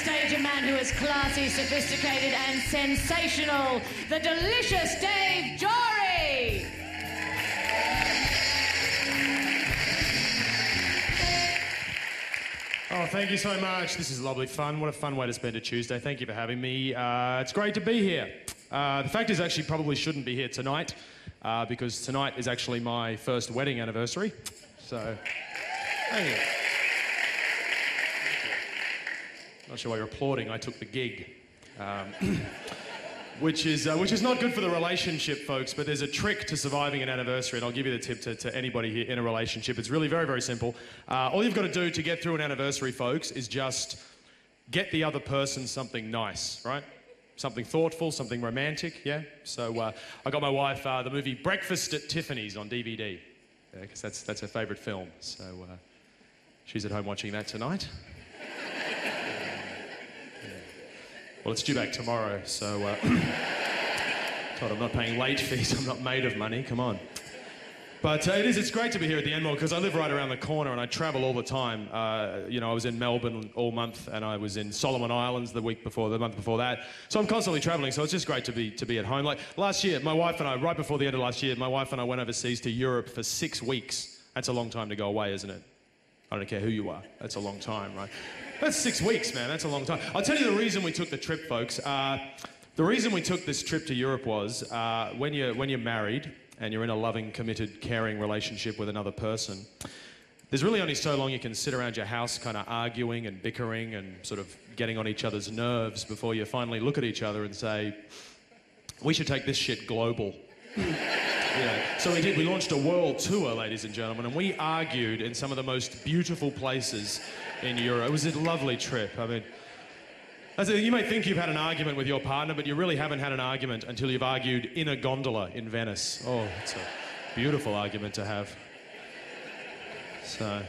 stage a man who is classy, sophisticated and sensational, the delicious Dave Jory! Oh, thank you so much. This is lovely fun. What a fun way to spend a Tuesday. Thank you for having me. It's great to be here. The fact is, I actually probably shouldn't be here tonight because tonight is actually my first wedding anniversary. So, thank you. Not sure why you're applauding. I took the gig. Which is not good for the relationship, folks, but there's a trick to surviving an anniversary, and I'll give you the tip to anybody here in a relationship. It's really very, very simple. All you've got to do to get through an anniversary, folks, is just get the other person something nice, right? Something thoughtful, something romantic, yeah? So I got my wife the movie Breakfast at Tiffany's on DVD, because that's her favourite film. So she's at home watching that tonight. Well, it's due back tomorrow, so God, I'm not paying late fees. I'm not made of money. Come on. But it's great to be here at the Enmore because I live right around the corner and I travel all the time. You know, I was in Melbourne all month and I was in Solomon Islands the month before that. So I'm constantly travelling. So it's just great to be at home. Like last year, my wife and I, right before the end of last year, my wife and I went overseas to Europe for 6 weeks. That's a long time to go away, isn't it? I don't care who you are. That's a long time, right? That's 6 weeks, man. That's a long time. I'll tell you the reason we took the trip, folks. The reason we took this trip to Europe was when you're married and you're in a loving, committed, caring relationship with another person, there's really only so long you can sit around your house kind of arguing and bickering and sort of getting on each other's nerves before you finally look at each other and say, we should take this shit global. Yeah. So we did. We launched a world tour, ladies and gentlemen, and we argued in some of the most beautiful places in Europe. It was a lovely trip. I mean, you may think you've had an argument with your partner, but you really haven't had an argument until you've argued in a gondola in Venice. Oh, it's a beautiful argument to have. So,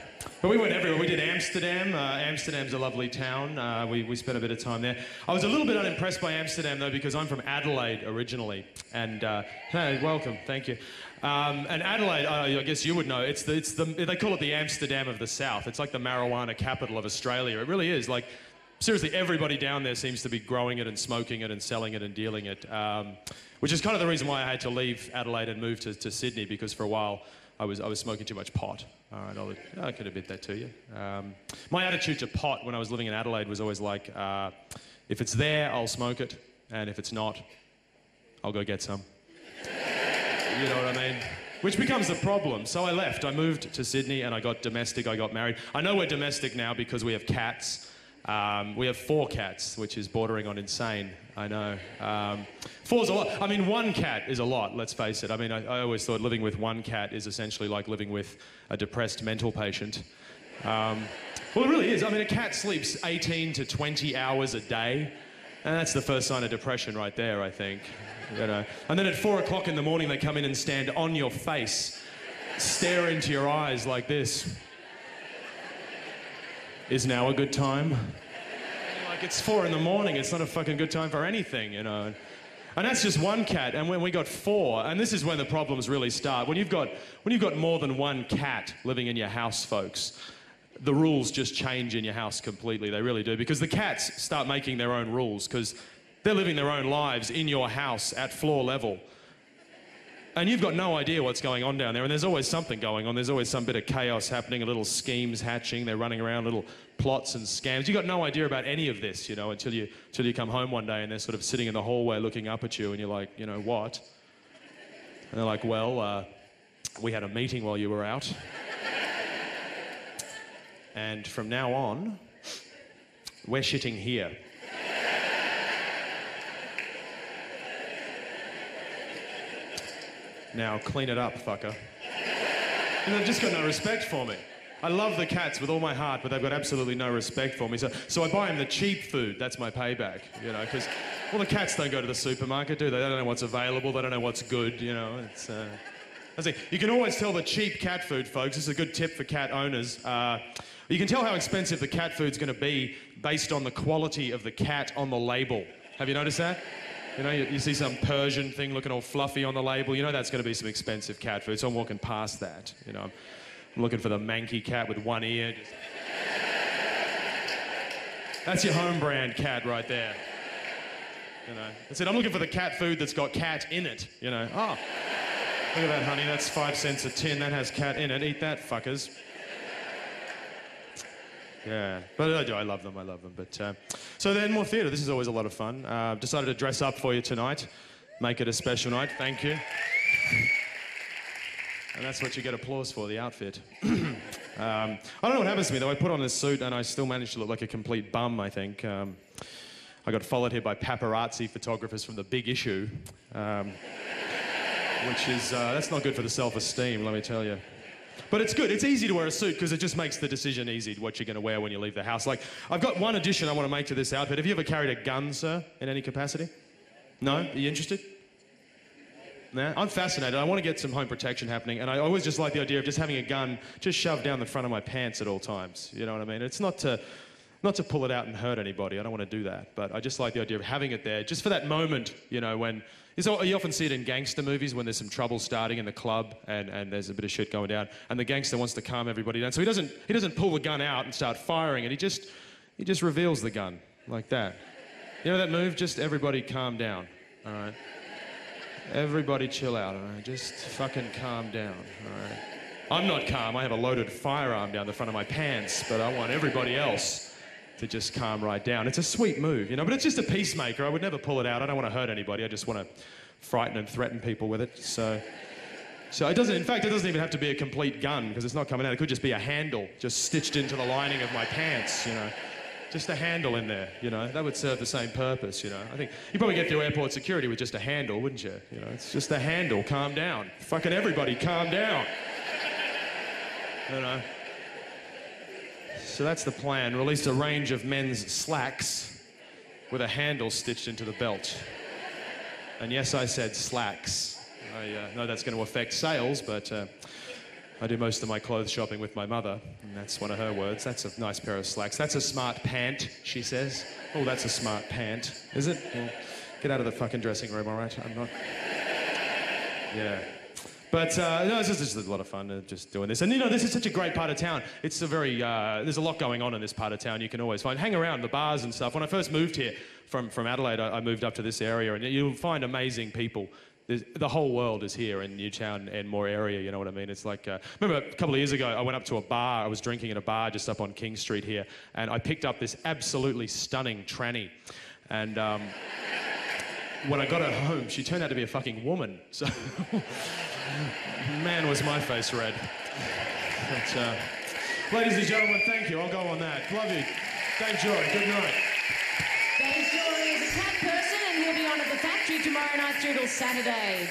but we went everywhere. We did Amsterdam. Amsterdam's a lovely town. We spent a bit of time there. I was a little bit unimpressed by Amsterdam, though, because I'm from Adelaide originally. And, hey, welcome, thank you. And Adelaide, I guess you would know, they call it the Amsterdam of the South. It's like the marijuana capital of Australia. It really is. Like, seriously, everybody down there seems to be growing it and smoking it and selling it and dealing it, which is kind of the reason why I had to leave Adelaide and move to Sydney, because for a while I was smoking too much pot. All right, I could admit that to you. My attitude to pot when I was living in Adelaide was always like, if it's there, I'll smoke it, and if it's not, I'll go get some. You know what I mean? Which becomes the problem. So I left. I moved to Sydney and I got domestic. I got married. I know we're domestic now because we have cats. We have 4 cats, which is bordering on insane. I know. 4's a lot. I mean, 1 cat is a lot, let's face it. I mean, I always thought living with 1 cat is essentially like living with a depressed mental patient. Well, it really is. I mean, a cat sleeps 18 to 20 hours a day. And that's the first sign of depression right there, I think. You know. And then at 4 o'clock in the morning, they come in and stand on your face, stare into your eyes like this. Is now a good time? Like, it's 4 in the morning, it's not a fucking good time for anything, you know. And that's just 1 cat, and when we got 4, and this is when the problems really start. When you've got more than 1 cat living in your house, folks, the rules just change in your house completely. They really do, because the cats start making their own rules, because they're living their own lives in your house at floor level. And you've got no idea what's going on down there, and there's always something going on. There's always some bit of chaos happening, a little schemes hatching. They're running around, little plots and scams. You've got no idea about any of this, you know, until you come home one day and they're sort of sitting in the hallway looking up at you, and you're like, you know, what? And they're like, well, we had a meeting while you were out. And from now on, we're shitting here. Now, clean it up, fucker. And they've just got no respect for me. I love the cats with all my heart, but they've got absolutely no respect for me. So I buy them the cheap food. That's my payback, you know, because, well, the cats don't go to the supermarket, do they? They don't know what's available. They don't know what's good, you know. It's, I see. You can always tell the cheap cat food, folks. This is a good tip for cat owners. You can tell how expensive the cat food's going to be based on the quality of the cat on the label. Have you noticed that? You know, you see some Persian thing looking all fluffy on the label, you know that's going to be some expensive cat food, so I'm walking past that, you know. I'm looking for the manky cat with 1 ear. That's your home brand cat right there. You know, I said, I'm looking for the cat food that's got cat in it. You know, oh, look at that, honey. That's 5 cents a tin. That has cat in it. Eat that, fuckers. Yeah, but I do. I love them. But so the Enmore Theatre. This is always a lot of fun. Decided to dress up for you tonight, make it a special night. Thank you. And that's what you get applause for, the outfit. I don't know what happens to me though. I put on this suit and I still manage to look like a complete bum. I think. I got followed here by paparazzi photographers from The Big Issue, which is that's not good for the self-esteem. Let me tell you. But it's good. It's easy to wear a suit because it just makes the decision easy what you're going to wear when you leave the house. Like, I've got one addition I want to make to this outfit. Have you ever carried a gun, sir, in any capacity? No? Are you interested? Nah? I'm fascinated. I want to get some home protection happening, and I always just like the idea of just having a gun just shoved down the front of my pants at all times. You know what I mean? It's not to pull it out and hurt anybody. I don't want to do that. But I just like the idea of having it there just for that moment, you know, when... You often see it in gangster movies when there's some trouble starting in the club and there's a bit of shit going down, and the gangster wants to calm everybody down. So he doesn't pull the gun out and start firing, and he just reveals the gun like that. You know that move? Just everybody calm down, all right? Everybody chill out, all right? Just fucking calm down, all right? I'm not calm. I have a loaded firearm down the front of my pants, but I want everybody else to just calm right down. It's a sweet move, you know, but it's just a peacemaker. I would never pull it out. I don't want to hurt anybody. I just want to frighten and threaten people with it. So it doesn't, in fact, it doesn't even have to be a complete gun because it's not coming out. It could just be a handle just stitched into the lining of my pants, you know. Just a handle in there, you know. That would serve the same purpose, you know. I think you'd probably get through airport security with just a handle, wouldn't you? You know, it's just a handle. Calm down. Fucking everybody, calm down. You know. So that's the plan. Release a range of men's slacks with a handle stitched into the belt. And yes, I said slacks. I know that's going to affect sales, but I do most of my clothes shopping with my mother, and that's one of her words. That's a nice pair of slacks. That's a smart pant, she says. Oh, that's a smart pant. Is it? Well, get out of the fucking dressing room, all right? I'm not... Yeah. But no, it's just a lot of fun just doing this. And you know, this is such a great part of town. It's a very, there's a lot going on in this part of town. You can always hang around the bars and stuff. When I first moved here from Adelaide, I moved up to this area, and you'll find amazing people. The whole world is here in Newtown and Enmore area, you know what I mean? It's like, remember a couple of years ago, I went up to a bar. I was drinking in a bar just up on King Street here, and I picked up this absolutely stunning tranny. And when I got her home, she turned out to be a fucking woman. So, man, was my face red. But, ladies and gentlemen, thank you. I'll go on that. Love you. Dave Jory, good night. Dave Jory is a cat person and he'll be on at the factory tomorrow night through till Saturday.